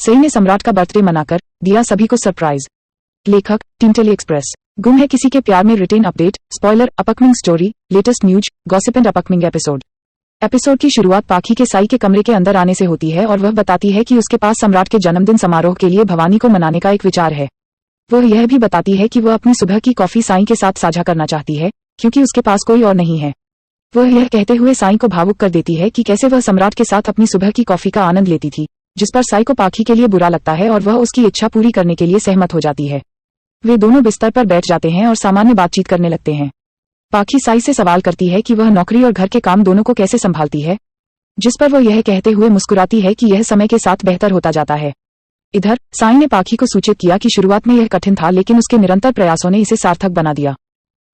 सई ने सम्राट का बर्थडे मनाकर दिया सभी को सरप्राइज। लेखक टिंटली एक्सप्रेस। गुम है किसी के प्यार में written update, spoiler, upcoming story, latest news, gossip and upcoming episode की शुरुआत पाखी के साई के कमरे के अंदर आने से होती है और वह बताती है कि उसके पास सम्राट के जन्मदिन समारोह के लिए भवानी को मनाने का एक विचार है। वह यह भी बताती है कि वह अपनी सुबह की कॉफी साई के साथ साझा करना चाहती है क्योंकि उसके पास कोई और नहीं है। वह यह कहते हुए साई को भावुक कर देती है कि कैसे वह सम्राट के साथ अपनी सुबह की कॉफी का आनंद लेती थी, जिस पर साई को पाखी के लिए बुरा लगता है और वह उसकी इच्छा पूरी करने के लिए सहमत हो जाती है। वे दोनों बिस्तर पर बैठ जाते हैं और सामान्य बातचीत करने लगते हैं। पाखी साई से सवाल करती है कि वह नौकरी और घर के काम दोनों को कैसे संभालती है, जिस पर वह यह कहते हुए मुस्कुराती है कि यह समय के साथ बेहतर होता जाता है। इधर साई ने पाखी को सूचित किया कि शुरुआत में यह कठिन था लेकिन उसके निरंतर प्रयासों ने इसे सार्थक बना दिया।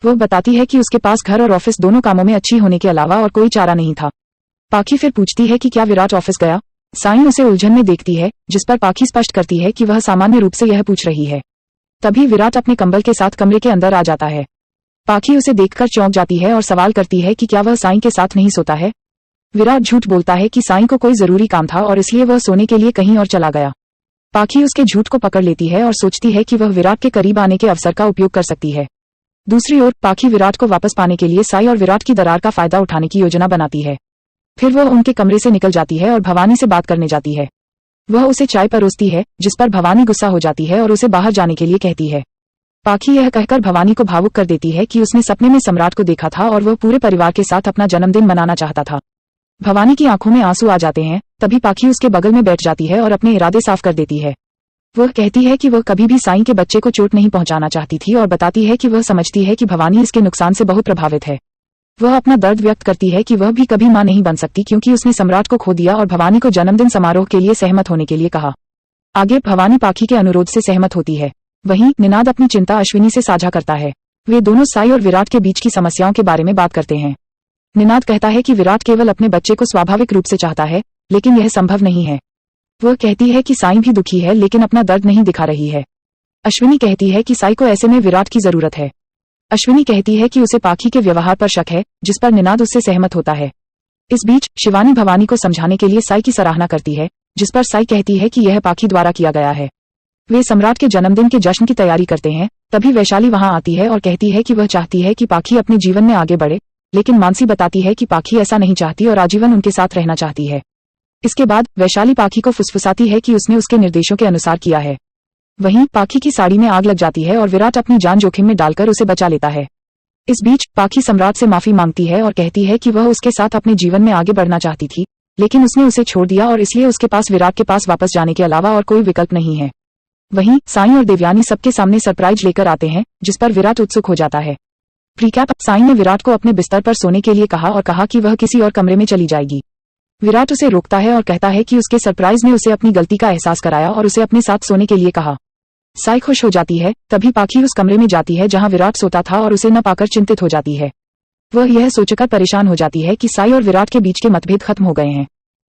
वह बताती है कि उसके पास घर और ऑफिस दोनों कामों में अच्छी होने के अलावा और कोई चारा नहीं था। पाखी फिर पूछती है कि क्या विराट ऑफिस गया। साई उसे उलझन में देखती है, जिस पर पाखी स्पष्ट करती है कि वह सामान्य रूप से यह पूछ रही है। तभी विराट अपने कंबल के साथ कमरे के अंदर आ जाता है। पाखी उसे देखकर चौंक जाती है और सवाल करती है कि क्या वह साई के साथ नहीं सोता है। विराट झूठ बोलता है कि साई को कोई जरूरी काम था और इसलिए वह सोने के लिए कहीं और चला गया। पाखी उसके झूठ को पकड़ लेती है और सोचती है कि वह विराट के करीब आने के अवसर का उपयोग कर सकती है। दूसरी ओर पाखी विराट को वापस पाने के लिए साई और विराट की दरार का फायदा उठाने की योजना बनाती है। फिर वह उनके कमरे से निकल जाती है और भवानी से बात करने जाती है। वह उसे चाय परोसती है, जिस पर भवानी गुस्सा हो जाती है और उसे बाहर जाने के लिए कहती है। पाखी यह कहकर भवानी को भावुक कर देती है कि उसने सपने में सम्राट को देखा था और वह पूरे परिवार के साथ अपना जन्मदिन मनाना चाहता था। भवानी की आंखों में आंसू आ जाते हैं। तभी पाखी उसके बगल में बैठ जाती है और अपने इरादे साफ कर देती है। वह कहती है कि वह कभी भी साई के बच्चे को चोट नहीं पहुंचाना चाहती थी और बताती है कि वह समझती है कि भवानी इसके नुकसान से बहुत प्रभावित है। वह अपना दर्द व्यक्त करती है कि वह भी कभी मां नहीं बन सकती क्योंकि उसने सम्राट को खो दिया और भवानी को जन्मदिन समारोह के लिए सहमत होने के लिए कहा। आगे भवानी पाखी के अनुरोध से सहमत होती है। वहीं निनाद अपनी चिंता अश्विनी से साझा करता है। वे दोनों साई और विराट के बीच की समस्याओं के बारे में बात करते हैं। निनाद कहता है कि विराट केवल अपने बच्चे को स्वाभाविक रूप से चाहता है, लेकिन यह संभव नहीं है। वह कहती है कि साई भी दुखी है लेकिन अपना दर्द नहीं दिखा रही है। अश्विनी कहती है कि साई को ऐसे में विराट की जरूरत है। अश्विनी कहती है कि उसे पाखी के व्यवहार पर शक है, जिस पर निनाद उससे सहमत होता है। इस बीच शिवानी भवानी को समझाने के लिए साई की सराहना करती है, जिस पर साई कहती है कि यह पाखी द्वारा किया गया है। वे सम्राट के जन्मदिन के जश्न की तैयारी करते हैं। तभी वैशाली वहां आती है और कहती है कि वह चाहती है कि पाखी अपने जीवन में आगे बढ़े, लेकिन मानसी बताती है कि पाखी ऐसा नहीं चाहती और आजीवन उनके साथ रहना चाहती है। इसके बाद वैशाली पाखी को फुसफुसाती है कि उसने उसके निर्देशों के अनुसार किया है। वहीं पाखी की साड़ी में आग लग जाती है और विराट अपनी जान जोखिम में डालकर उसे बचा लेता है। इस बीच पाखी सम्राट से माफी मांगती है और कहती है कि वह उसके साथ अपने जीवन में आगे बढ़ना चाहती थी, लेकिन उसने उसे छोड़ दिया और इसलिए उसके पास विराट के पास वापस जाने के अलावा और कोई विकल्प नहीं है। वहीं साई और देवयानी सबके सामने सरप्राइज लेकर आते हैं, जिस पर विराट उत्सुक हो जाता है। प्रीकैप। साई ने विराट को अपने बिस्तर पर सोने के लिए कहा और कहा कि वह किसी और कमरे में चली जाएगी। विराट उसे रोकता है और कहता है कि उसके सरप्राइज ने उसे अपनी गलती का एहसास कराया और उसे अपने साथ सोने के लिए कहा। साई खुश हो जाती है। तभी पाखी उस कमरे में जाती है जहां विराट सोता था और उसे न पाकर चिंतित हो जाती है। वह यह सोचकर परेशान हो जाती है कि साई और विराट के बीच के मतभेद खत्म हो गए हैं।